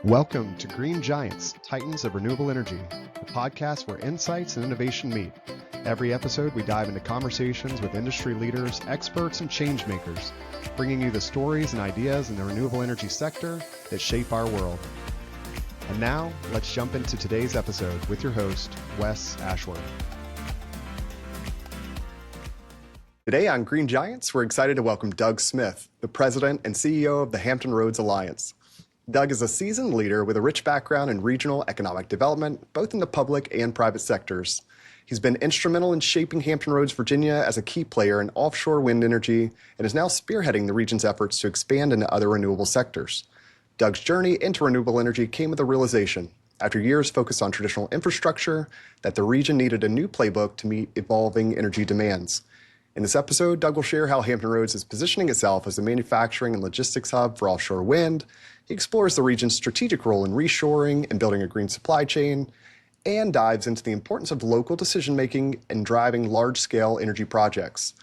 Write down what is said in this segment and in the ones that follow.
Welcome to Green Giants, Titans of Renewable Energy, the podcast where insights and innovation meet. Every episode, we dive into conversations with industry leaders, experts, and change makers, bringing you the stories and ideas in the renewable energy sector that shape our world. And now, let's jump into today's episode with your host, Wes Ashworth. Today on Green Giants, we're excited to welcome Doug Smith, the president and CEO of the Hampton Roads Alliance. Doug is a seasoned leader with a rich background in regional economic development, both in the public and private sectors. He's been instrumental in shaping Hampton Roads, Virginia as a key player in offshore wind energy and is now spearheading the region's efforts to expand into other renewable sectors. Doug's journey into renewable energy came with a realization, after years focused on traditional infrastructure, that the region needed a new playbook to meet evolving energy demands. In this episode, Doug will share how Hampton Roads is positioning itself as a manufacturing and logistics hub for offshore wind. He explores the region's strategic role in reshoring and building a green supply chain, and dives into the importance of local decision-making and driving large-scale energy projects.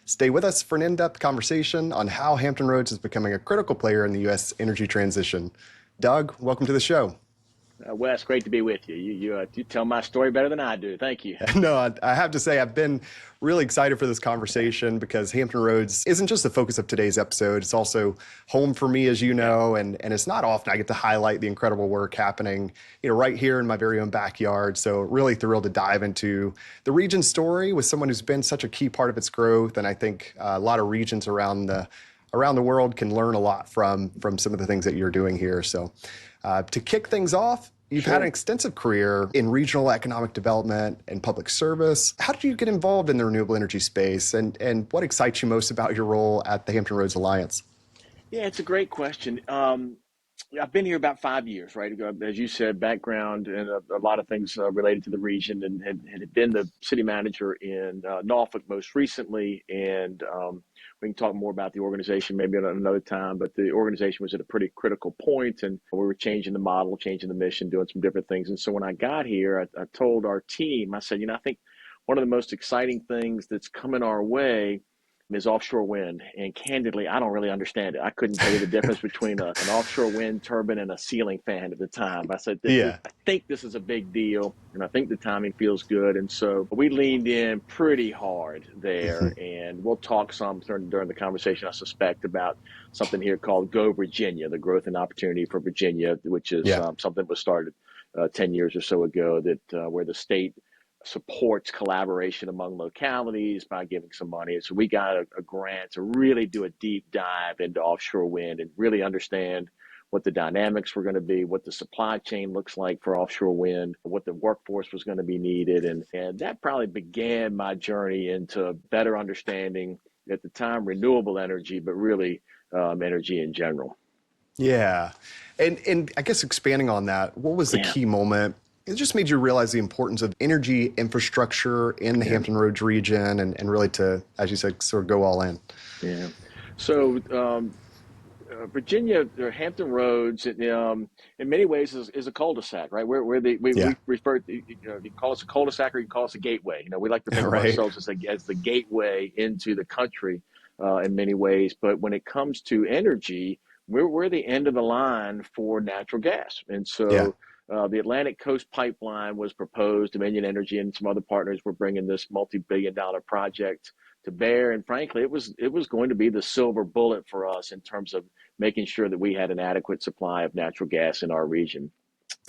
Stay with us for an in-depth conversation on how Hampton Roads is becoming a critical player in the U.S. energy transition. Doug, welcome to the show. Wes, great to be with you. You tell my story better than I do. Thank you. No, I have to say I've been really excited for this conversation because Hampton Roads isn't just the focus of today's episode. It's also home for me, as you know, and it's not often I get to highlight the incredible work happening, right here in my very own backyard. So really thrilled to dive into the region's story with someone who's been such a key part of its growth. And I think a lot of regions around the world can learn a lot from some of the things that you're doing here. So to kick things off, you've had an extensive career in regional economic development and public service. How did you get involved in the renewable energy space, and what excites you most about your role at the Hampton Roads Alliance? Yeah, it's a great question. I've been here about 5 years, right? As you said, background and a lot of things related to the region, and had been the city manager in Norfolk most recently. And we can talk more about the organization maybe at another time, but the organization was at a pretty critical point, and we were changing the model, changing the mission, doing some different things. And so when I got here, I told our team, I said, I think one of the most exciting things that's coming our way is offshore wind. And candidly, I don't really understand it. I couldn't tell you the difference between an offshore wind turbine and a ceiling fan at the time. I said, I think this is a big deal, and I think the timing feels good. And so we leaned in pretty hard there. And we'll talk some during the conversation, I suspect, about something here called Go Virginia, the growth and opportunity for Virginia, which is something that was started 10 years or so ago, that where the state supports collaboration among localities by giving some money. So we got a grant to really do a deep dive into offshore wind and really understand what the dynamics were going to be, what the supply chain looks like for offshore wind, what the workforce was going to be needed. And that probably began my journey into better understanding, at the time, renewable energy, but really energy in general. Yeah. And I guess expanding on that, what was the key moment? It just made you realize the importance of energy infrastructure in the Hampton Roads region and really to, as you said, sort of go all in. Yeah. So Virginia, or Hampton Roads, in many ways is a cul-de-sac, right? We refer to, you call us a cul-de-sac or you call us a gateway. We like to think of ourselves as the gateway into the country in many ways. But when it comes to energy, we're the end of the line for natural gas. And so the Atlantic Coast Pipeline was proposed. Dominion Energy and some other partners were bringing this multi-billion-dollar project to bear. And frankly, it was going to be the silver bullet for us in terms of making sure that we had an adequate supply of natural gas in our region.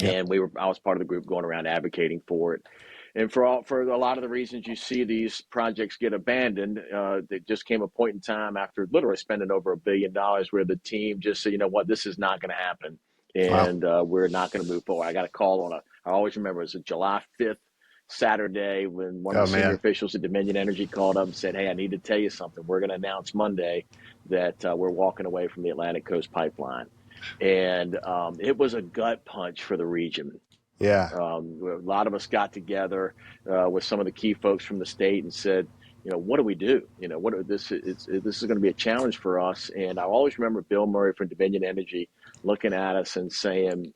And I was part of the group going around advocating for it. And for a lot of the reasons you see these projects get abandoned, there just came a point in time after literally spending over $1 billion where the team just said, this is not going to happen. And we're not going to move forward. I got a call I always remember, it was a July 5th Saturday when one of the senior officials at Dominion Energy called up and said, hey, I need to tell you something. We're going to announce Monday that we're walking away from the Atlantic Coast Pipeline. And it was a gut punch for the region. Yeah. A lot of us got together with some of the key folks from the state and said, what do we do? This is going to be a challenge for us. And I always remember Bill Murray from Dominion Energy looking at us and saying,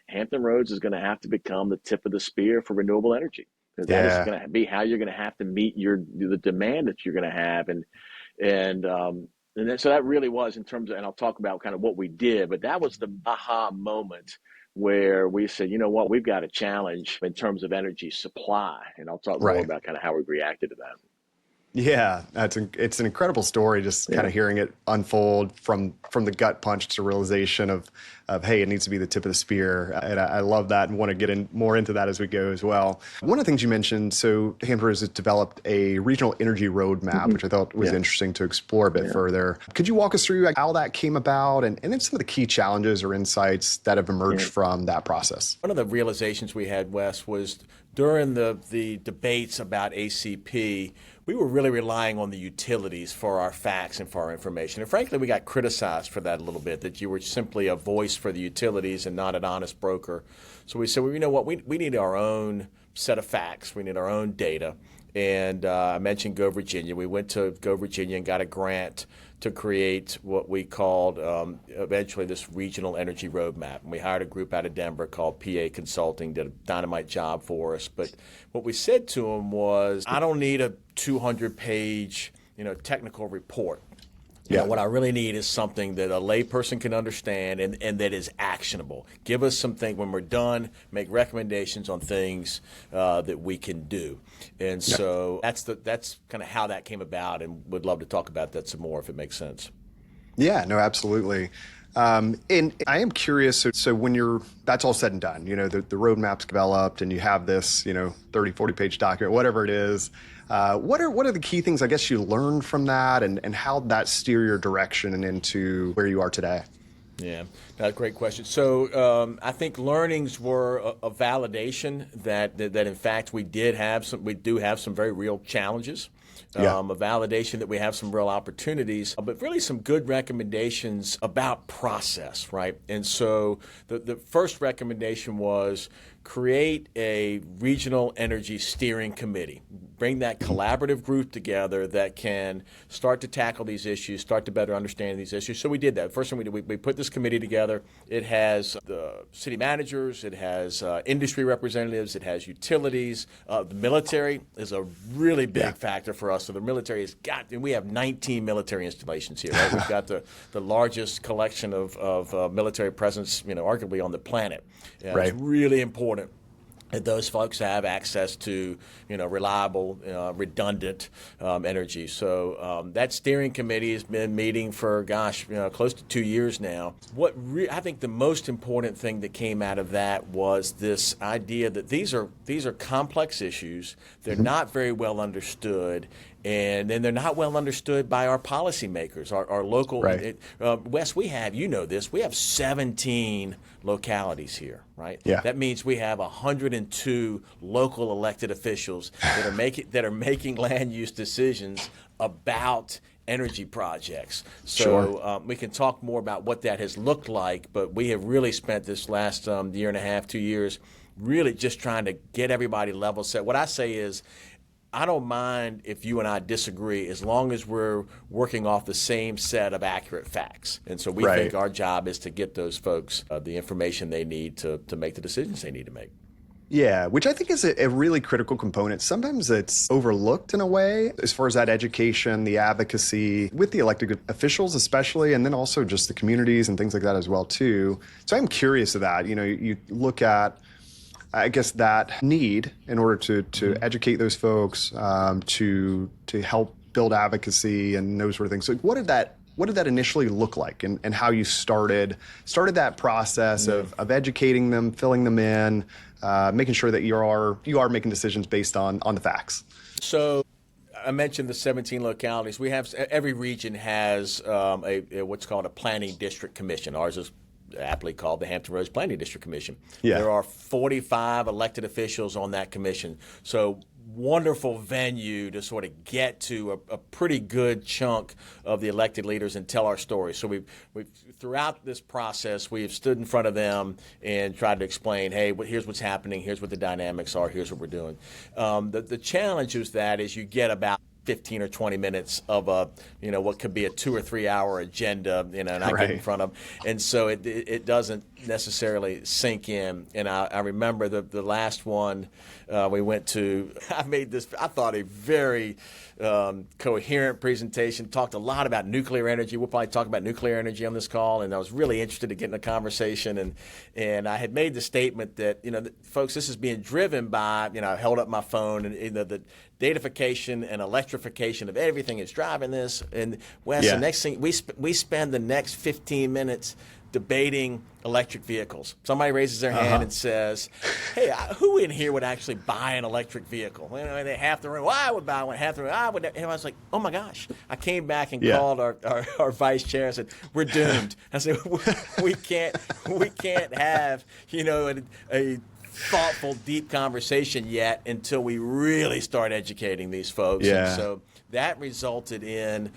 Hampton Roads is going to have to become the tip of the spear for renewable energy. That is going to be how you're going to have to meet the demand that you're going to have. And So that really was in terms of, and I'll talk about kind of what we did, but that was the aha moment where we said, you know what, we've got a challenge in terms of energy supply. And I'll talk more Right. about kind of how we reacted to that. Yeah, it's an incredible story. Just kind Yeah. of hearing it unfold from the gut punch to realization of hey, it needs to be the tip of the spear, and I love that and want to get in more into that as we go as well. One of the things you mentioned, so Hampton Roads has developed a regional energy roadmap, which I thought was Yeah. interesting to explore a bit further. Could you walk us through how that came about, and then some of the key challenges or insights that have emerged Yeah. from that process? One of the realizations we had, Wes, was during the debates about ACP, we were really relying on the utilities for our facts and for our information. And frankly, we got criticized for that a little bit, that you were simply a voice for the utilities and not an honest broker. So we said, well, you know what, we need our own set of facts. We need our own data. And I mentioned Go Virginia. We went to Go Virginia and got a grant to create what we called eventually this regional energy roadmap. And we hired a group out of Denver called PA Consulting, did a dynamite job for us. But what we said to them was, I don't need a 200-page technical report. You know, what I really need is something that a layperson can understand and that is actionable. Give us something when we're done, make recommendations on things that we can do. And so that's kind of how that came about, and would love to talk about that some more if it makes sense. Yeah, no, absolutely. And I am curious, so when that's all said and done, the roadmap's developed and you have this, 30, 40-page document, whatever it is, what are the key things, I guess, you learned from that and how that steer your direction and into where you are today? Yeah, that's a great question. So I think learnings were a validation that in fact we do have some very real challenges. A validation that we have some real opportunities, but really some good recommendations about process, right? And so the first recommendation was create a regional energy steering committee. Bring that collaborative group together that can start to tackle these issues, start to better understand these issues. So we did that. First thing we did, we put this committee together. It has the city managers, it has industry representatives, it has utilities. The military is a really big factor for us. So the military and we have 19 military installations here, right? We've got the largest collection of military presence, arguably on the planet. It's really important that those folks have access to, reliable, redundant energy. So that steering committee has been meeting for, close to 2 years now. I think the most important thing that came out of that was this idea that these are complex issues. They're not very well understood. And then they're not well understood by our policymakers, our local. Right. Wes, we have 17 localities here, right? Yeah. That means we have 102 local elected officials that are making land use decisions about energy projects. So we can talk more about what that has looked like, but we have really spent this last year and a half, 2 years, really just trying to get everybody level set. What I say is, I don't mind if you and I disagree as long as we're working off the same set of accurate facts. And so we think our job is to get those folks the information they need to make the decisions they need to make. Yeah, which I think is a really critical component. Sometimes it's overlooked in a way as far as that education, the advocacy with the elected officials especially, and then also just the communities and things like that as well too. So I'm curious of that. You look at, I guess, that need in order to educate those folks, to help build advocacy and those sort of things. So what did that initially look like, and how you started that process of educating them, filling them in, making sure that you are making decisions based on the facts? So I mentioned the 17 localities. We have every region has a what's called a planning district commission. Ours is aptly called the Hampton Roads Planning District Commission. Yeah. There are 45 elected officials on that commission. So wonderful venue to sort of get to a pretty good chunk of the elected leaders and tell our story. So we've throughout this process, we have stood in front of them and tried to explain, hey, here's what's happening, here's what the dynamics are, here's what we're doing. The challenge is that as you get about 15 or 20 minutes of what could be a 2 or 3 hour agenda, and I get in front of them. And so it doesn't necessarily sink in. And I remember the last one we went to, I thought a very coherent presentation, talked a lot about nuclear energy. We'll probably talk about nuclear energy on this call, and I was really interested to get in a conversation. And I had made the statement that, folks, this is being driven by, I held up my phone, and the datafication and electrification of everything is driving this. And Wes, the next thing, we spend the next 15 minutes debating electric vehicles. Somebody raises their hand and says, hey, who in here would actually buy an electric vehicle? They half the room, well, I would buy one, half the room, I would. And I was like, oh my gosh. I came back and called our vice chair and said, we're doomed. I said, we can't have, a thoughtful, deep conversation yet until we really start educating these folks. Yeah. And so that resulted in,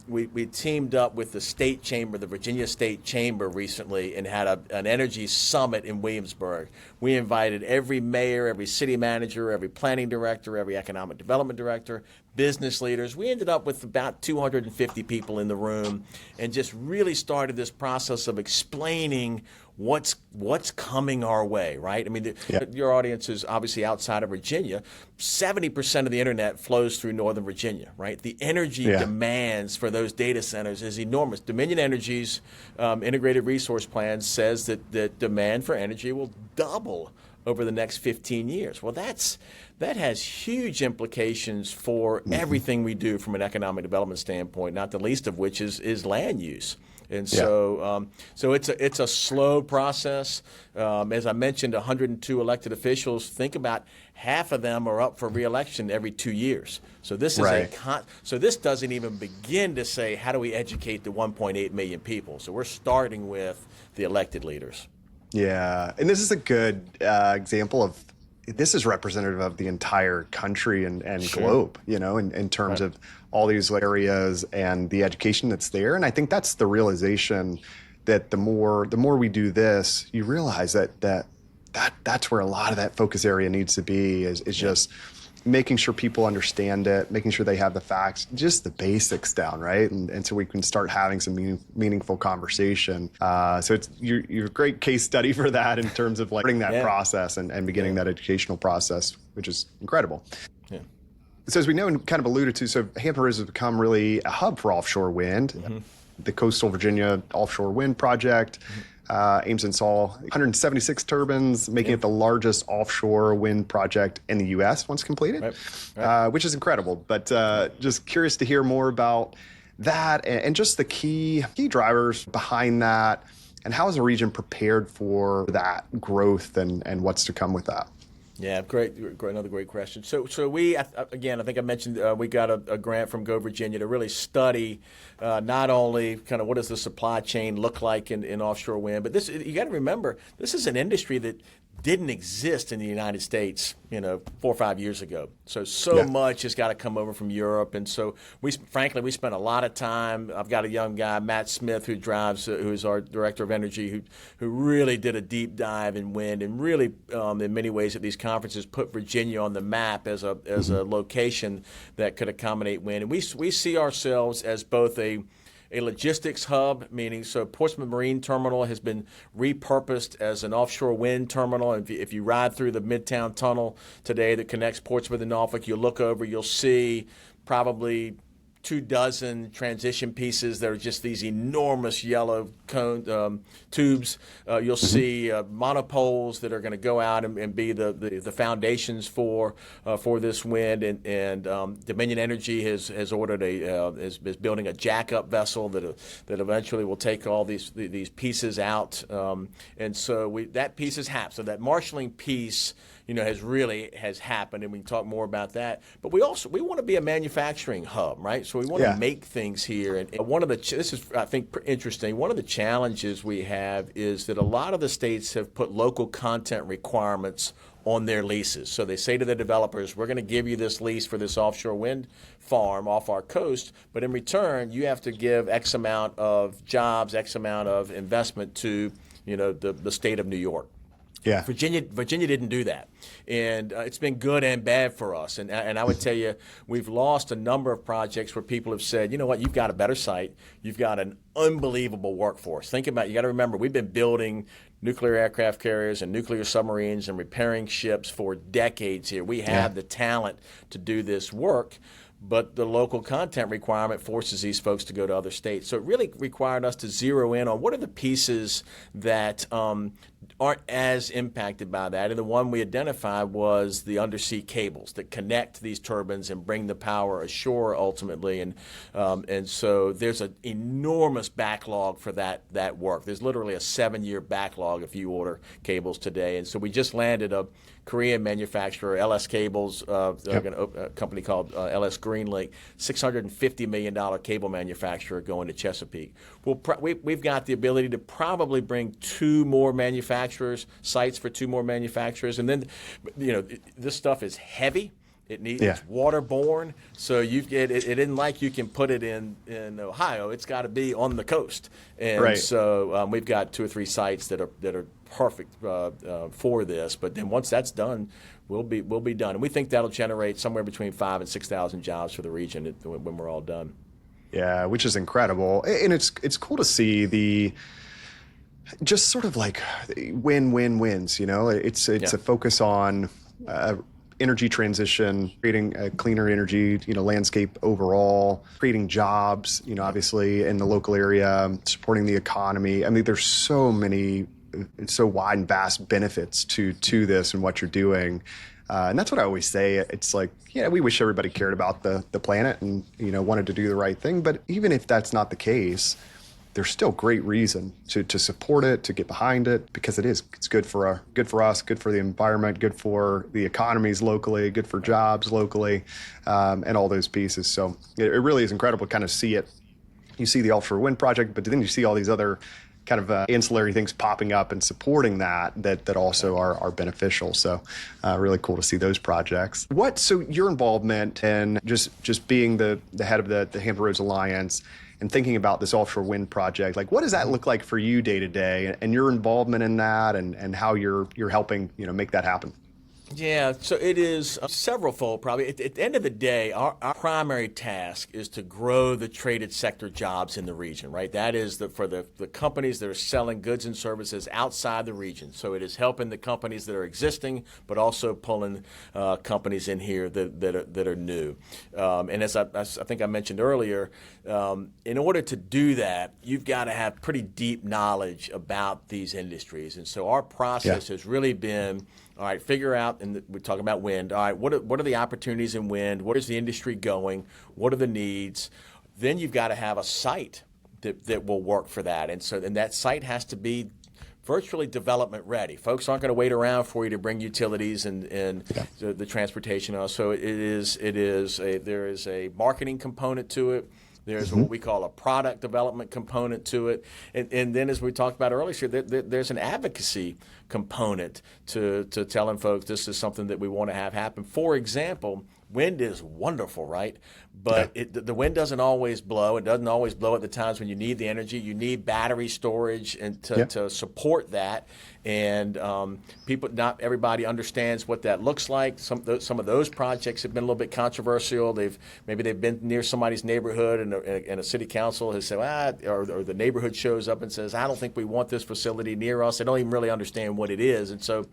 we teamed up with the state chamber, the Virginia State Chamber recently, and had an energy summit in Williamsburg. We invited every mayor, every city manager, every planning director, every economic development director, business leaders. We ended up with about 250 people in the room and just really started this process of explaining what's coming our way, right? I mean, your audience is obviously outside of Virginia. 70% of the internet flows through Northern Virginia, right? The energy demands for those data centers is enormous. Dominion Energy's integrated resource plan says that demand for energy will double over the next 15 years. Well, that has huge implications for everything we do from an economic development standpoint, not the least of which is land use. And so it's a slow process. As I mentioned, 102 elected officials. Think about half of them are up for re-election every 2 years. So this is so this doesn't even begin to say how do we educate the 1.8 million people. So we're starting with the elected leaders. Yeah, and this is a good example of. This is representative of the entire country and globe, in terms of all these areas and the education that's there. And I think that's the realization that the more we do this, you realize that's where a lot of that focus area needs to be is just making sure people understand it, making sure they have the facts, just the basics down, right? And so we can start having some meaningful conversation. So you're a great case study for that in terms of starting that process and beginning that educational process, which is incredible. Yeah. So as we know and kind of alluded to, so Hampton Roads has become really a hub for offshore wind. Mm-hmm. The Coastal Virginia Offshore Wind project aims to install 176 turbines, making it the largest offshore wind project in the U.S. once completed, which is incredible. But just curious to hear more about that and just the key drivers behind that, and how is the region prepared for that growth and what's to come with that? Yeah, great. Another great question. So we, again, I think I mentioned we got a grant from Go Virginia to really study not only kind of what does the supply chain look like in offshore wind, but you got to remember, this is an industry that didn't exist in the United States, 4 or 5 years ago. So much has got to come over from Europe, and so we spent a lot of time. I've got a young guy, Matt Smith, who is our director of energy, who really did a deep dive in wind, and really, in many ways, at these conferences, put Virginia on the map as a location that could accommodate wind. And we see ourselves as both a logistics hub, meaning so Portsmouth Marine Terminal has been repurposed as an offshore wind terminal. And if you ride through the Midtown Tunnel today that connects Portsmouth and Norfolk, you'll look over, you'll see probably 24 transition pieces that are just these enormous yellow cone tubes. You'll see monopoles that are going to go out and be the foundations for this wind. And Dominion Energy has ordered is building a jackup vessel that eventually will take all these pieces out. And so that piece has happened. So that marshaling piece, has happened, and we can talk more about that. But we want to be a manufacturing hub, right? So we want to make things here. And this is, I think, interesting. One of the challenges we have is that a lot of the states have put local content requirements on their leases. So they say to the developers, we're going to give you this lease for this offshore wind farm off our coast, but in return, you have to give X amount of jobs, X amount of investment to, the state of New York. Yeah, Virginia didn't do that, and it's been good and bad for us. And I would tell you, we've lost a number of projects where people have said, you know what, you've got a better site, you've got an unbelievable workforce. Think about it. You got to remember, we've been building nuclear aircraft carriers and nuclear submarines and repairing ships for decades here. We have the talent to do this work. but the local content requirement forces these folks to go to other states. So it really required us to zero in on what are the pieces that aren't as impacted by that. And the one we identified was the undersea cables that connect these turbines and bring the power ashore ultimately. And so there's an enormous backlog for that work. There's literally a 7-year backlog if you order cables today. And so we just landed a Korean manufacturer, LS Cables, a company called LS Greenlink, $650 million cable manufacturer going to Chesapeake. Well, we've got the ability to probably bring 2 more sites for 2 more manufacturers. And then, this stuff is heavy. It needs it's waterborne, so it isn't like you can put it in Ohio. It's got to be on the coast, and so we've got 2 or 3 sites that are perfect for this. But then once that's done, we'll be done, and we think that'll generate somewhere between 5,000 and 6,000 jobs for the region when we're all done. Yeah, which is incredible, and it's cool to see the just sort of like win-win-wins. It's a focus on energy transition, creating a cleaner energy, landscape overall, creating jobs, obviously in the local area, supporting the economy. I mean, there's so wide and vast benefits to this and what you're doing. And that's what I always say. It's like, we wish everybody cared about the planet and, wanted to do the right thing. But even if that's not the case, there's still great reason to support it, to get behind it, because it's good for us, good for the environment, good for the economies locally, good for jobs locally, and all those pieces. So it really is incredible to kind of see it. You see the offshore wind project, but then you see all these other kind of ancillary things popping up and supporting that also are beneficial. So really cool to see those projects. So your involvement in just being the head of the Hampton Roads Alliance and thinking about this offshore wind project, like what does that look like for you day to day and your involvement in that and how you're helping, make that happen? Yeah, so it is several-fold probably. At the end of the day, our primary task is to grow the traded sector jobs in the region, right? That is for the companies that are selling goods and services outside the region. So it is helping the companies that are existing, but also pulling companies in here that are new. And as I think I mentioned earlier, in order to do that, you've got to have pretty deep knowledge about these industries. And so our process has really been, all right, figure out, and we're talking about wind. All right, what are the opportunities in wind? Where is the industry going? What are the needs? Then you've got to have a site that will work for that. And that site has to be virtually development ready. Folks aren't going to wait around for you to bring utilities and the transportation. So there is a marketing component to it. There's what we call a product development component to it. And then as we talked about earlier, there's an advocacy component to telling folks this is something that we want to have happen. For example, wind is wonderful, right? But the wind doesn't always blow. It doesn't always blow at the times when you need the energy. You need battery storage and to support that. And not everybody understands what that looks like. Some of those projects have been a little bit controversial. Maybe they've been near somebody's neighborhood, and a city council has said, or the neighborhood shows up and says, I don't think we want this facility near us. They don't even really understand what it is. And so,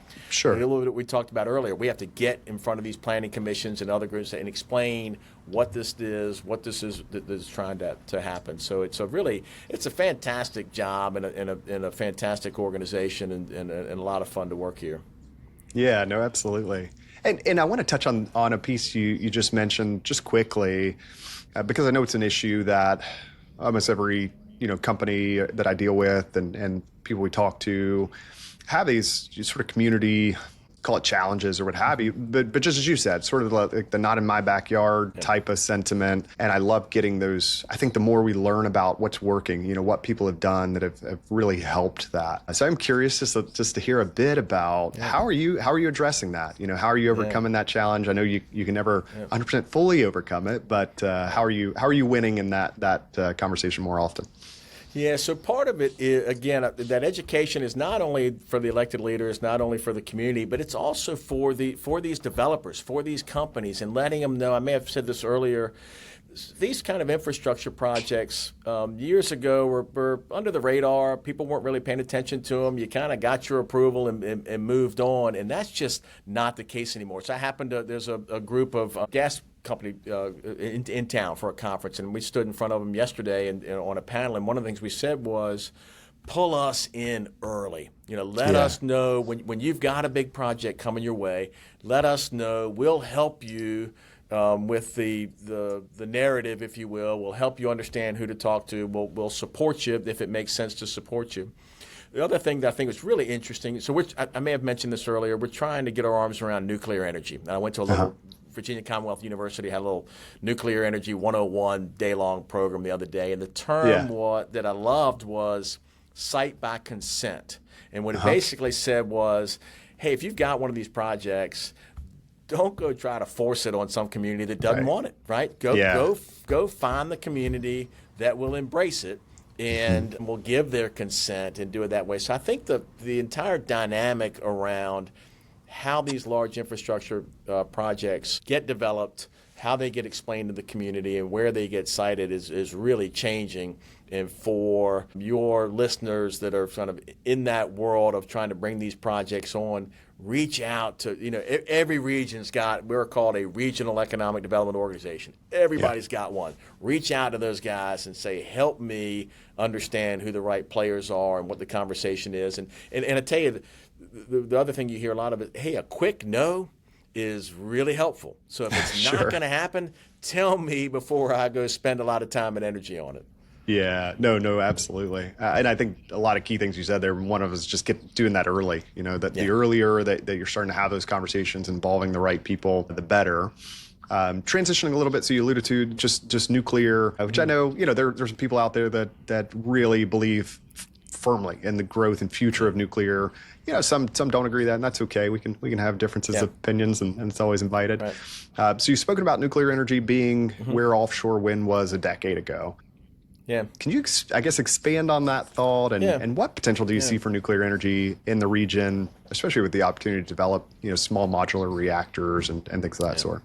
a little bit we talked about earlier, we have to get in front of these planning commissions and other groups and explain what this is, what this is that is trying to happen. So it's a fantastic job and a fantastic organization and a lot of fun to work here. Yeah, no, absolutely. And I want to touch on a piece you just mentioned just quickly, because I know it's an issue that almost every company that I deal with and people we talk to have these sort of community, call it challenges or what have you, but just as you said, sort of like the not in my backyard type of sentiment. And I love getting those. I think the more we learn about what's working, what people have done that have really helped that. So I'm curious just to hear a bit about how are you addressing that? How are you overcoming that challenge? I know you can never 100% fully overcome it, but how are you winning in that conversation more often? Yeah, so part of it is, again, that education is not only for the elected leaders, not only for the community, but it's also for these developers, for these companies, and letting them know. I may have said this earlier. These kind of infrastructure projects years ago were under the radar. People weren't really paying attention to them. You kind of got your approval and moved on, and that's just not the case anymore. So there's a group of gas company in town for a conference, and we stood in front of them yesterday and on a panel, and one of the things we said was, pull us in early. Let us know when you've got a big project coming your way. Let us know. We'll help you with the narrative, if you will. We'll help you understand who to talk to. We'll support you if it makes sense to support you. The other thing that I think is really interesting, so I may have mentioned this earlier, we're trying to get our arms around nuclear energy. And I went to a little Virginia Commonwealth University, had a little Nuclear Energy 101 day-long program the other day, and the term that I loved was site by consent. And what it basically said was, hey, if you've got one of these projects, don't go try to force it on some community that doesn't want it, right? Go find the community that will embrace it and will give their consent and do it that way. So I think the entire dynamic around how these large infrastructure projects get developed, how they get explained to the community, and where they get cited is really changing. And for your listeners that are kind of in that world of trying to bring these projects on, reach out to, every region's got, we're called a regional economic development organization. Everybody's got one. Reach out to those guys and say, help me understand who the right players are and what the conversation is. And I tell you, the other thing you hear a lot of is, hey, a quick no is really helpful. So if it's not going to happen, tell me before I go spend a lot of time and energy on it. Yeah, no, absolutely. And I think a lot of key things you said there, one of us just doing that early, the earlier that you're starting to have those conversations involving the right people, the better. Transitioning a little bit, so you alluded to just nuclear, which I know, there's some people out there that really believe firmly in the growth and future of nuclear. Some don't agree with that, and that's okay. We can have differences of opinions, and it's always invited. Right. So you've spoken about nuclear energy being where offshore wind was a decade ago. Yeah. Can you, I guess, expand on that thought and what potential do you see for nuclear energy in the region, especially with the opportunity to develop, small modular reactors and things of that sort?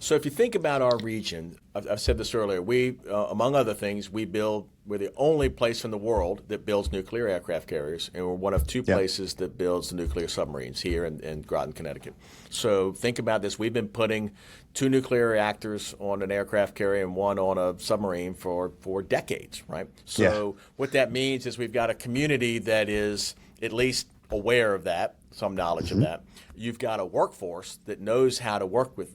So if you think about our region, I've said this earlier, we, among other things, we're the only place in the world that builds nuclear aircraft carriers, and we're one of two places that builds the nuclear submarines here in Groton, Connecticut. So think about this. We've been putting 2 nuclear reactors on an aircraft carrier and 1 on a submarine for decades, right? So what that means is we've got a community that is at least aware of that, some knowledge of that. You've got a workforce that knows how to work with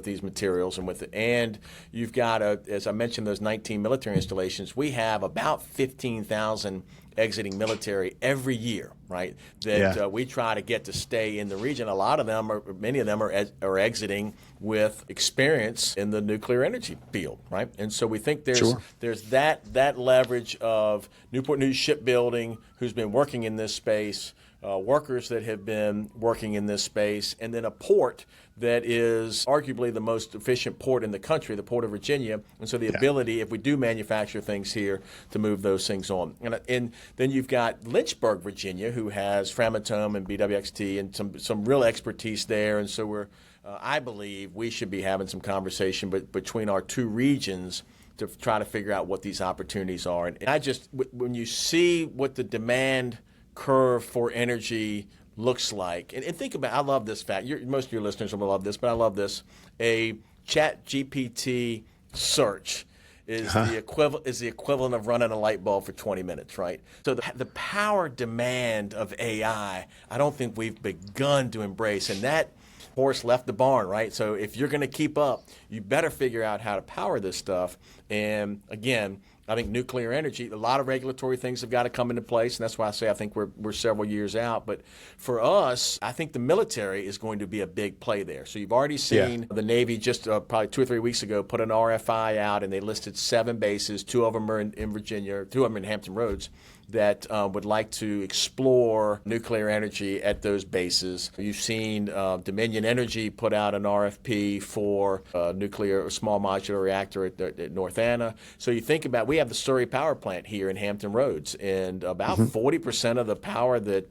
these materials and you've got as I mentioned, those 19 military installations. We have about 15,000 exiting military every year, right? That we try to get to stay in the region. Many of them are exiting with experience in the nuclear energy field, right? And so we think there's that leverage of Newport News Shipbuilding, who's been working in this space, workers that have been working in this space, and then a port that is arguably the most efficient port in the country, the Port of Virginia. And so the ability, if we do manufacture things here, to move those things on. And then you've got Lynchburg, Virginia, who has Framatome and BWXT and some real expertise there. And so I believe we should be having some conversation between our two regions to try to figure out what these opportunities are. And when you see what the demand curve for energy looks like, and think about, I love this fact. Most of your listeners will love this, but I love this. A Chat GPT search is the equivalent of running a light bulb for 20 minutes, right? So the power demand of AI, I don't think we've begun to embrace, and that horse left the barn, right? So if you're going to keep up, you better figure out how to power this stuff. And again, I think nuclear energy, a lot of regulatory things have got to come into place, and that's why I say I think we're several years out. But for us, I think the military is going to be a big play there. So you've already seen the Navy just probably 2 or 3 weeks ago put an RFI out, and they listed 7 bases. 2 of them are in Virginia, 2 of them in Hampton Roads, that would like to explore nuclear energy at those bases. You've seen Dominion Energy put out an RFP for nuclear small modular reactor at North Anna. So you think about, we have the Surrey Power Plant here in Hampton Roads, and about 40% of the power that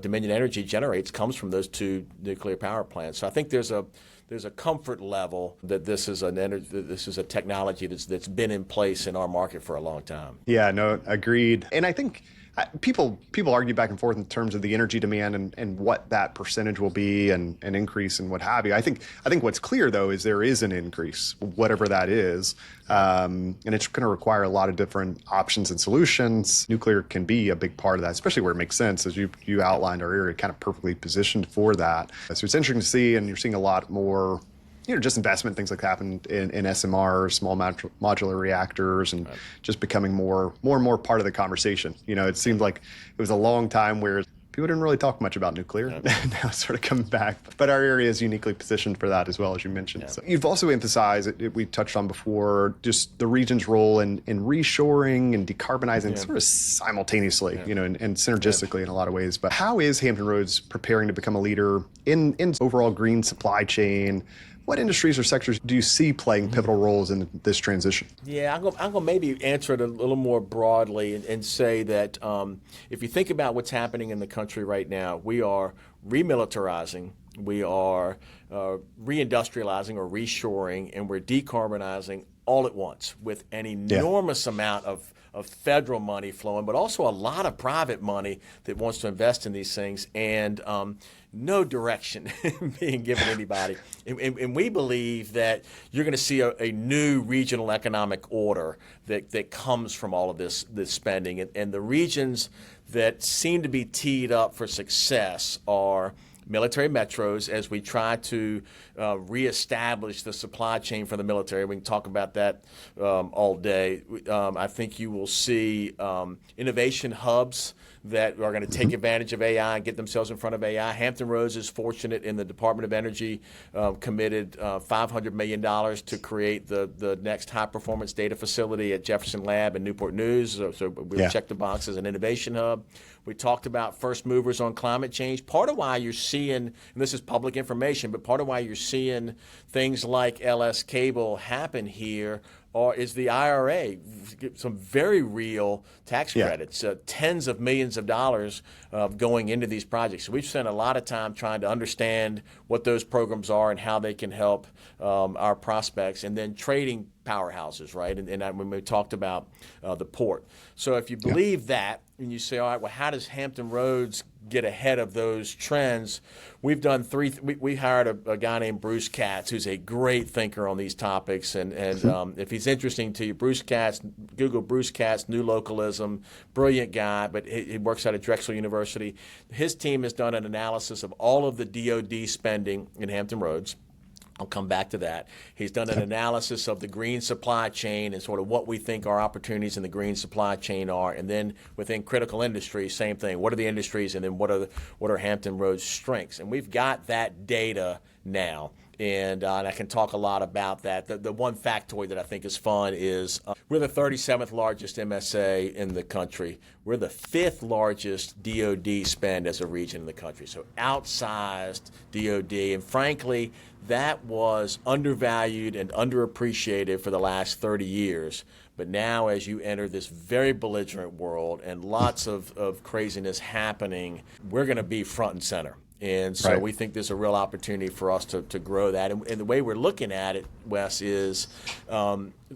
Dominion Energy generates comes from those 2 nuclear power plants. So I think there's a comfort level that this is a technology that's been in place in our market for a long time. Yeah, no, agreed. And I think People argue back and forth in terms of the energy demand and what that percentage will be and an increase and what have you. I think what's clear though is there is an increase, whatever that is, and it's going to require a lot of different options and solutions. Nuclear can be a big part of that, especially where it makes sense, as you outlined. Our area kind of perfectly positioned for that. So it's interesting to see, and you're seeing a lot more. Just investment, things like that happen in SMRs, small modular reactors, and just becoming more and more part of the conversation. It seemed like it was a long time where people didn't really talk much about nuclear. Now it's sort of coming back. But our area is uniquely positioned for that as well, as you mentioned. So you've also emphasized, we touched on before, just the region's role in reshoring and decarbonizing sort of simultaneously, and synergistically in a lot of ways. But how is Hampton Roads preparing to become a leader in overall green supply chain? What industries or sectors do you see playing pivotal roles in this transition? Yeah, I'm going to maybe answer it a little more broadly and say that if you think about what's happening in the country right now, we are remilitarizing, we are reindustrializing or reshoring, and we're decarbonizing all at once with an enormous amount of federal money flowing, but also a lot of private money that wants to invest in these things, and no direction being given to anybody. And we believe that you're going to see a new regional economic order that comes from all of this spending. And the regions that seem to be teed up for success are military metros, as we try to reestablish the supply chain for the military. We can talk about that all day. I think you will see innovation hubs that are going to take advantage of AI and get themselves in front of AI. Hampton Roads is fortunate in the Department of Energy committed $500 million to create the next high-performance data facility at Jefferson Lab and Newport News. So we'll check the box as an innovation hub. We talked about first movers on climate change. Part of why you're seeing, and this is public information, but part of why you're seeing things like LS Cable happen here is the IRA, some very real tax credits, tens of millions of dollars going into these projects. So we've spent a lot of time trying to understand what those programs are and how they can help our prospects, and then trading powerhouses, right? And when we talked about the port. So if you believe that, and you say, all right, well, how does Hampton Roads get ahead of those trends? We've done we hired a guy named Bruce Katz, who's a great thinker on these topics. And if he's interesting to you, Bruce Katz, Google Bruce Katz, New Localism, brilliant guy, but he works out of Drexel University. His team has done an analysis of all of the DOD spending in Hampton Roads. I'll come back to that. He's done an analysis of the green supply chain and sort of what we think our opportunities in the green supply chain are. And then within critical industries, same thing. What are the industries, and then what are Hampton Roads' strengths? And we've got that data now. And I can talk a lot about that. The one factoid that I think is fun is we're the 37th largest MSA in the country. We're the 5th largest DOD spend as a region in the country. So outsized DOD. And frankly, that was undervalued and underappreciated for the last 30 years. But now as you enter this very belligerent world and lots of craziness happening, we're going to be front and center. And so we think there's a real opportunity for us to grow that. And the way we're looking at it, Wes, is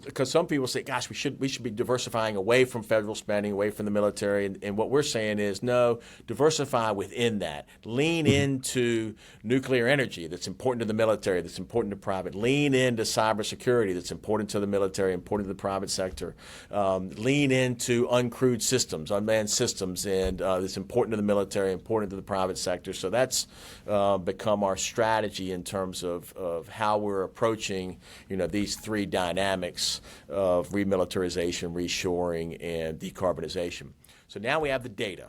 because some people say, gosh, we should be diversifying away from federal spending, away from the military. And what we're saying is, no, diversify within that. Lean into nuclear energy that's important to the military, that's important to private. Lean into cybersecurity that's important to the military, important to the private sector. Lean into uncrewed systems, unmanned systems, and that's important to the military, important to the private sector. So that's become our strategy in terms of how we're approaching, these three dynamics of remilitarization, reshoring, and decarbonization. So now we have the data.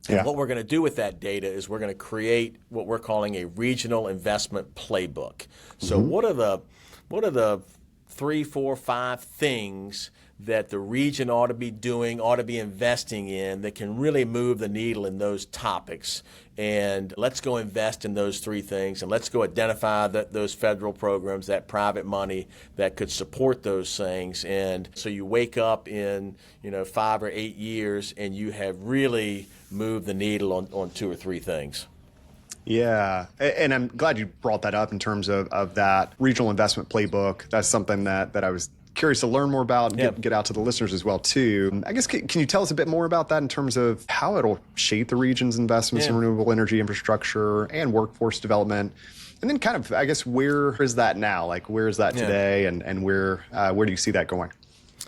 And what we're going to do with that data is we're going to create what we're calling a regional investment playbook. So what are the 3, 4, 5 things that the region ought to be doing, ought to be investing in that can really move the needle in those topics? And let's go invest in those 3 things, and let's go identify those federal programs, that private money that could support those things. And so you wake up in 5 or 8 years and you have really moved the needle on 2 or 3 things. Yeah, and I'm glad you brought that up in terms of that regional investment playbook. That's something that I was curious to learn more about and get out to the listeners as well too. I guess, can you tell us a bit more about that in terms of how it'll shape the region's investments in renewable energy infrastructure and workforce development? And then kind of, I guess, where is that now? Like, where is that today, and where do you see that going?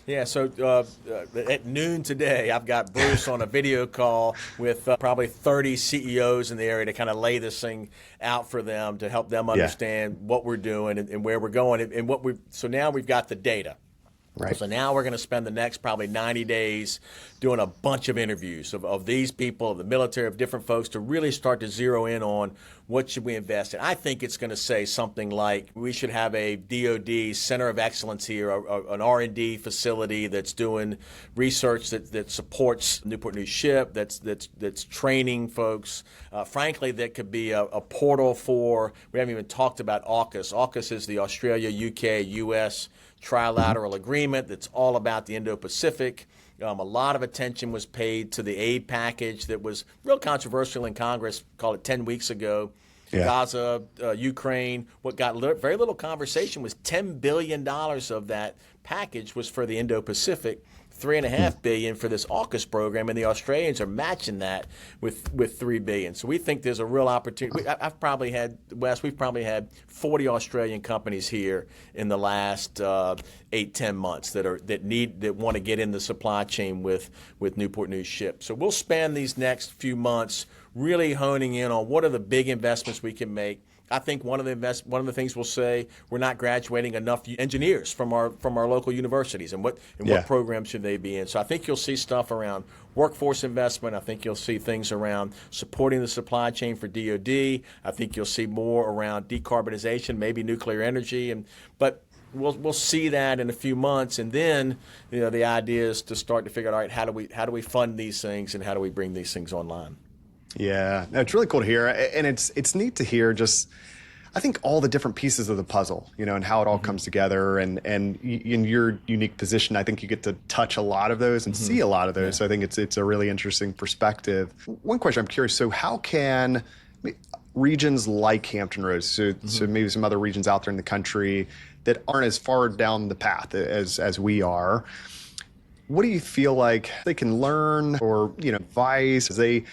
Yeah, so at noon today, I've got Bruce on a video call with probably 30 CEOs in the area to kind of lay this thing out for them, to help them understand what we're doing and where we're going. And so now we've got the data. Right. So now we're going to spend the next probably 90 days doing a bunch of interviews of these people, of the military, of different folks, to really start to zero in on what should we invest in. I think it's going to say something like we should have a DoD center of excellence here, an R&D facility that's doing research that supports Newport News Ship, that's training folks. Frankly, that could be a portal for, we haven't even talked about AUKUS. AUKUS is the Australia, UK, US trilateral agreement that's all about the Indo-Pacific. A lot of attention was paid to the aid package that was real controversial in Congress, call it 10 weeks ago. Gaza, Ukraine. What got very little conversation was $10 billion of that package was for the Indo-Pacific, $3.5 billion for this AUKUS program, and the Australians are matching that with $3 billion. So we think there's a real opportunity. We've probably had 40 Australian companies here in the last 8-10 months that want to get in the supply chain with Newport News Ship. So we'll spend these next few months really honing in on what are the big investments we can make. I think one of the things we'll say, we're not graduating enough engineers from our local universities, and what programs should they be in. So I think you'll see stuff around workforce investment. I think you'll see things around supporting the supply chain for DoD. I think you'll see more around decarbonization, maybe nuclear energy, but we'll see that in a few months, and then the idea is to start to figure out, all right, how do we fund these things, and how do we bring these things online? Yeah, no, it's really cool to hear, and it's neat to hear just, I think, all the different pieces of the puzzle, and how it all comes together, and in your unique position, I think you get to touch a lot of those and see a lot of those. So I think it's a really interesting perspective. One question I'm curious, so how can regions like Hampton Roads, so maybe some other regions out there in the country that aren't as far down the path as we are, what do you feel like they can learn or advice as they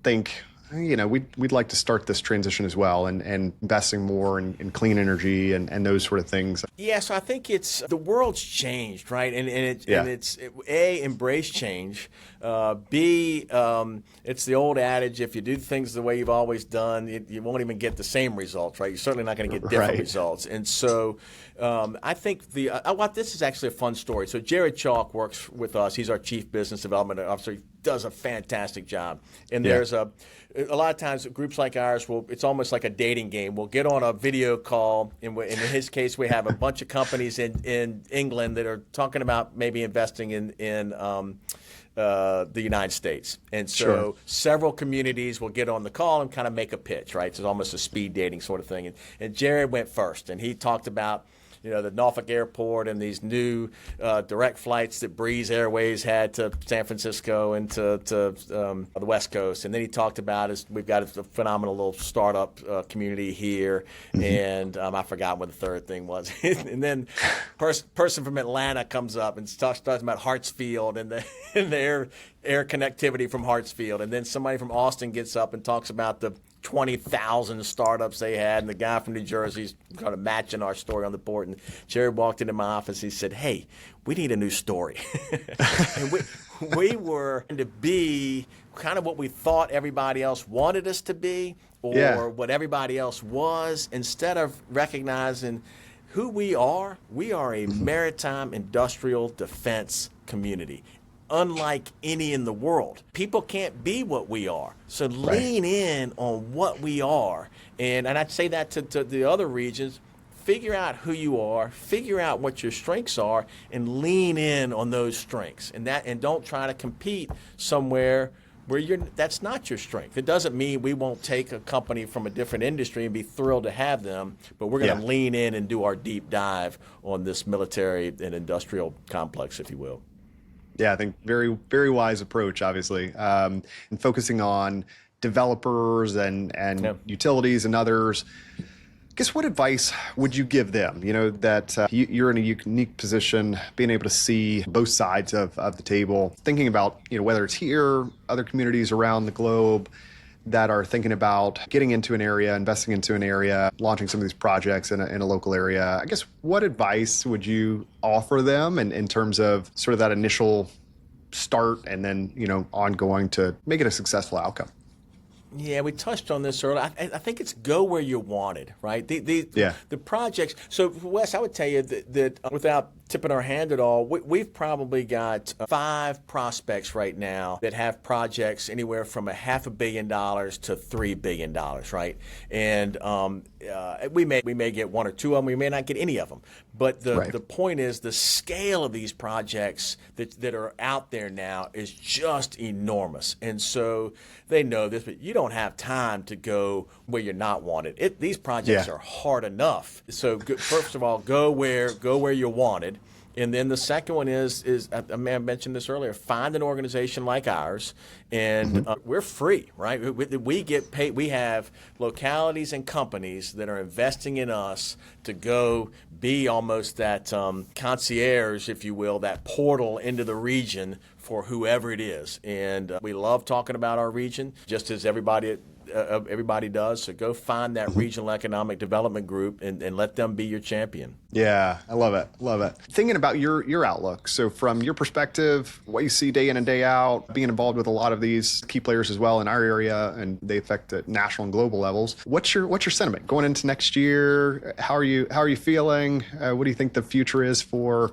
think, we'd like to start this transition as well, and investing more in clean energy and those sort of things? Yeah, so I think the world's changed, right? And it's A, embrace change. B, it's the old adage, if you do things the way you've always done, you won't even get the same results, right? You're certainly not going to get different results. And so I think this is actually a fun story. So Jared Chalk works with us. He's our Chief Business Development Officer. He does a fantastic job. And there's a lot of times groups like ours it's almost like a dating game. We'll get on a video call, and in his case, we have a bunch of companies in England that are talking about maybe investing in the United States. And so several communities will get on the call and kind of make a pitch, right? So it's almost a speed dating sort of thing. And Jared went first, and he talked about the Norfolk Airport and these new direct flights that Breeze Airways had to San Francisco and to the West Coast. And then he talked about we've got a phenomenal little startup community here. And I forgot what the third thing was. And then person from Atlanta comes up and starts about Hartsfield and the air connectivity from Hartsfield. And then somebody from Austin gets up and talks about the 20,000 startups they had, and the guy from New Jersey's kind of matching our story on the board. And Jared walked into my office. He said, "Hey, we need a new story." And we were to be kind of what we thought everybody else wanted us to be, or what everybody else was, instead of recognizing who we are. We are a maritime industrial defense community, unlike any in the world. People can't be what we are. So lean in on what we are. And I'd say that to the other regions. Figure out who you are, figure out what your strengths are, and lean in on those strengths. And don't try to compete somewhere where that's not your strength. It doesn't mean we won't take a company from a different industry and be thrilled to have them, but we're going to lean in and do our deep dive on this military and industrial complex, if you will. Yeah, I think very, very wise approach, obviously, and focusing on developers and utilities and others. Guess what advice would you give them? You know, that you're in a unique position, being able to see both sides of the table, thinking about, you know, whether it's here, other communities around the globe that are thinking about getting into an area, investing into an area, launching some of these projects in a local area. I guess what advice would you offer them in terms of sort of that initial start and then, you know, ongoing to make it a successful outcome? Yeah, we touched on this earlier. I think it's go where you're wanted, right? The projects. So, Wes, I would tell you that without tipping our hand at all, we've probably got 5 prospects right now that have projects anywhere from $500 million to $3 billion, right? And we may get 1 or 2 of them. We may not get any of them. But the point is the scale of these projects that are out there now is just enormous. And so they know this, but you don't have time to go where you're not wanted. These projects are hard enough. So first of all, go where you're wanted. And then the second one is I may have mentioned this earlier, find an organization like ours, and we're free, right? We get paid. We have localities and companies that are investing in us to go be almost that concierge, if you will, that portal into the region for whoever it is. And we love talking about our region, just as everybody does. So go find that regional economic development group and let them be your champion. Yeah, I love it. Love it. Thinking about your outlook. So from your perspective, what you see day in and day out, being involved with a lot of these key players as well in our area, and they affect at national and global levels. What's your sentiment going into next year? How are you feeling? What do you think the future is for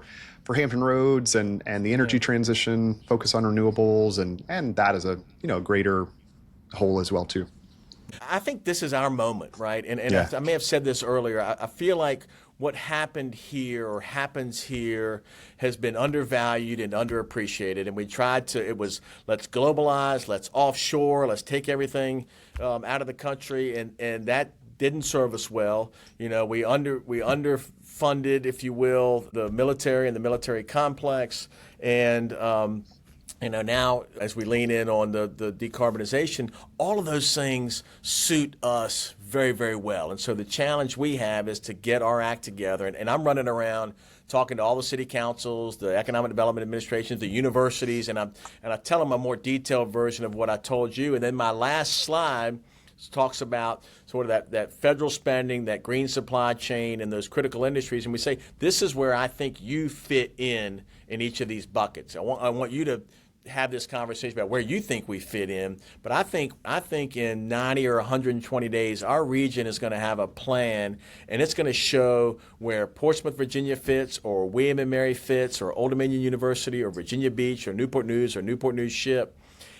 Hampton Roads and the energy transition, focus on renewables and that as a, you know, greater whole as well too? I think this is our moment, right? And I may have said this earlier. I feel like what happened here or happens here has been undervalued and underappreciated. And we tried to, it was, let's globalize, let's offshore, let's take everything out of the country. And that didn't serve us well. You know, we underfunded, if you will, the military and the military complex. And, you know, now as we lean in on the decarbonization, all of those things suit us very, very well. And so the challenge we have is to get our act together. And I'm running around talking to all the city councils, the economic development administrations, the universities, and I tell them a more detailed version of what I told you. And then my last slide talks about sort of that federal spending, that green supply chain, and those critical industries. And we say, this is where I think you fit in each of these buckets. I want you to have this conversation about where you think we fit in. But I think in 90 or 120 days, our region is going to have a plan, and it's going to show where Portsmouth, Virginia fits, or William and Mary fits, or Old Dominion University, or Virginia Beach, or Newport News Ship.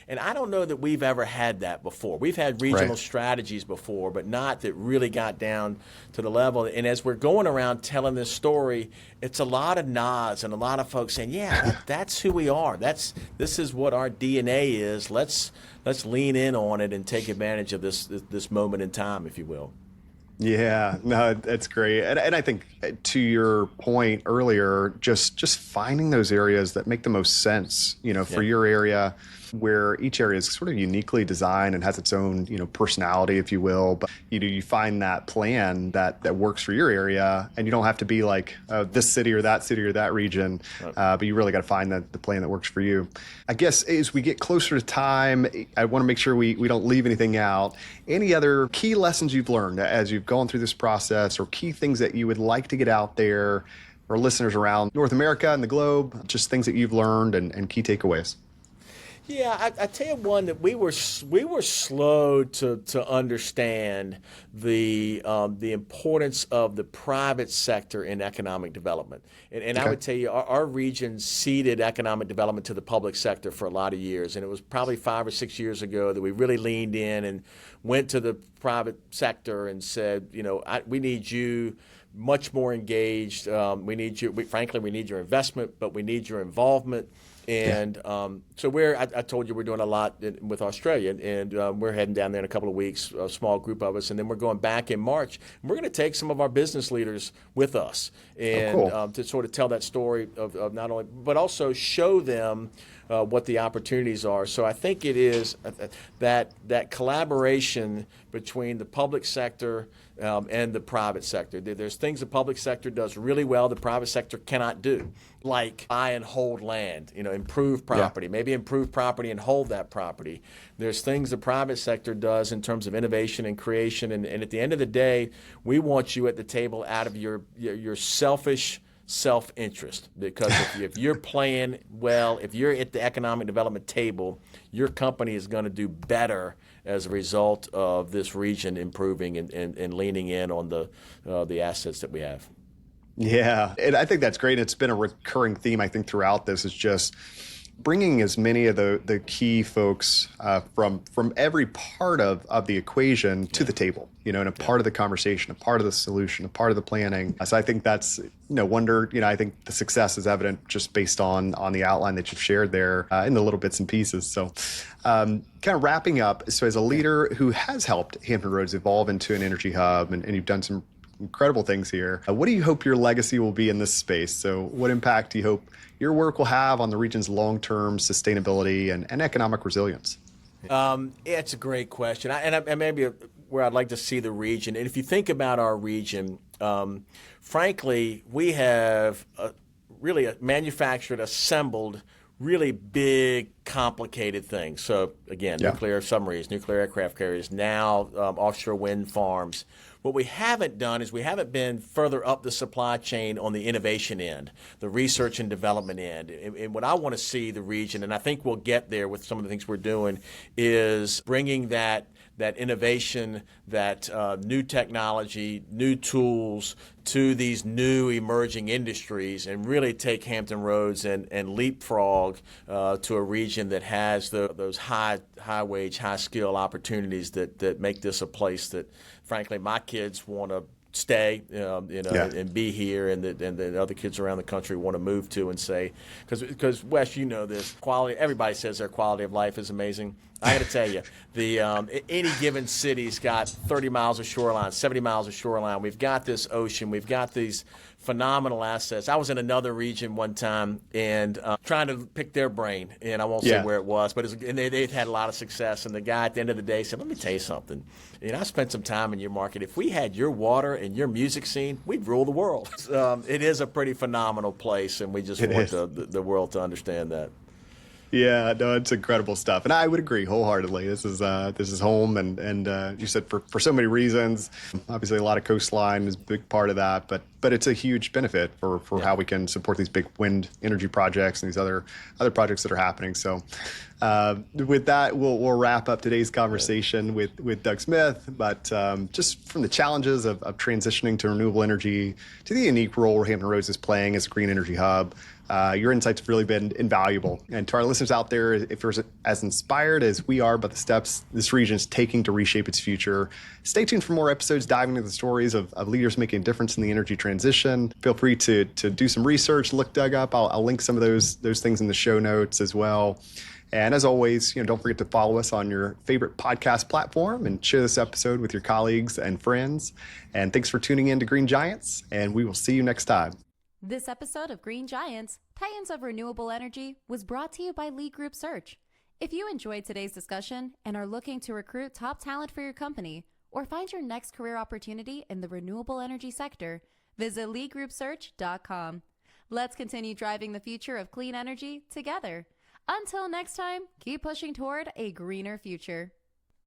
And I don't know that we've ever had that before. We've had regional strategies before, but not that really got down to the level. And as we're going around telling this story, it's a lot of nods and a lot of folks saying, yeah, that's who we are. This is what our DNA is. Let's lean in on it and take advantage of this moment in time, if you will. Yeah, no, that's great. And I think to your point earlier, just finding those areas that make the most sense, you know, for your area, where each area is sort of uniquely designed and has its own, you know, personality, if you will. But you find that plan that works for your area, and you don't have to be like this city or that region, but you really got to find the plan that works for you. I guess as we get closer to time, I want to make sure we don't leave anything out. Any other key lessons you've learned as you've gone through this process, or key things that you would like to get out there for listeners around North America and the globe, just things that you've learned and key takeaways? Yeah, I tell you one that we were slow to understand the importance of the private sector in economic development. And I would tell you our region ceded economic development to the public sector for a lot of years. And it was probably 5 or 6 years ago that we really leaned in and went to the private sector and said, you know, we need you much more engaged. We need you. Frankly, we need your investment, but we need your involvement. And so I told you we're doing a lot with Australia, and we're heading down there in a couple of weeks, a small group of us, and then we're going back in March. And we're going to take some of our business leaders with us and to sort of tell that story of not only, but also show them what the opportunities are. So I think it is that collaboration between the public sector and the private sector. There's things the public sector does really well the private sector cannot do, like buy and hold land, improve property, maybe improve property and hold that property. There's things the private sector does in terms of innovation and creation, and at the end of the day, we want you at the table out of your selfish self-interest, because if you're playing well, if you're at the economic development table, your company is going to do better as a result of this region improving and leaning in on the assets that we have. Yeah, and I think that's great. It's been a recurring theme, I think, throughout this, is just bringing as many of the key folks from every part of the equation to the table, and a part of the conversation, a part of the solution, a part of the planning. So I think that's, I think the success is evident just based on the outline that you've shared there in the little bits and pieces. So kind of wrapping up, so as a leader who has helped Hampton Roads evolve into an energy hub, and you've done some incredible things here, what do you hope your legacy will be in this space? So what impact do you hope your work will have on the region's long-term sustainability and economic resilience? It's a great question. And maybe where I'd like to see the region. And if you think about our region, frankly, we have really manufactured, assembled really big, complicated things. So again, nuclear submarines, nuclear aircraft carriers, now offshore wind farms. What we haven't done is we haven't been further up the supply chain on the innovation end, the research and development end. And what I want to see the region, and I think we'll get there with some of the things we're doing, is bringing that innovation, that new technology, new tools to these new emerging industries, and really take Hampton Roads and leapfrog to a region that has those high wage, high skill opportunities that make this a place that, frankly, my kids want to stay, and be here, and the other kids around the country want to move to and say, because Wes, this quality. Everybody says their quality of life is amazing. I got to tell you, any given city's got 30 miles of shoreline, 70 miles of shoreline. We've got this ocean. We've got these phenomenal assets. I was in another region one time and trying to pick their brain, and I won't say where it was, but they've had a lot of success. And the guy at the end of the day said, "Let me tell you something. I spent some time in your market. If we had your water and your music scene, we'd rule the world." It is a pretty phenomenal place, and we just want the world to understand that. Yeah, no, it's incredible stuff, and I would agree wholeheartedly. This is home, and you said for so many reasons. Obviously, a lot of coastline is a big part of that, but it's a huge benefit for how we can support these big wind energy projects and these other projects that are happening. So, with that, we'll wrap up today's conversation with Doug Smith. But just from the challenges of transitioning to renewable energy to the unique role Hampton Roads is playing as a green energy hub. Your insights have really been invaluable. And to our listeners out there, if you're as inspired as we are by the steps this region is taking to reshape its future, stay tuned for more episodes diving into the stories of leaders making a difference in the energy transition. Feel free to do some research, look Doug up. I'll link some of those things in the show notes as well. And as always, don't forget to follow us on your favorite podcast platform and share this episode with your colleagues and friends. And thanks for tuning in to Green Giants, and we will see you next time. This episode of Green Giants, Titans of Renewable Energy, was brought to you by Lee Group Search. If you enjoyed today's discussion and are looking to recruit top talent for your company or find your next career opportunity in the renewable energy sector, visit leegroupsearch.com. Let's continue driving the future of clean energy together. Until next time, keep pushing toward a greener future.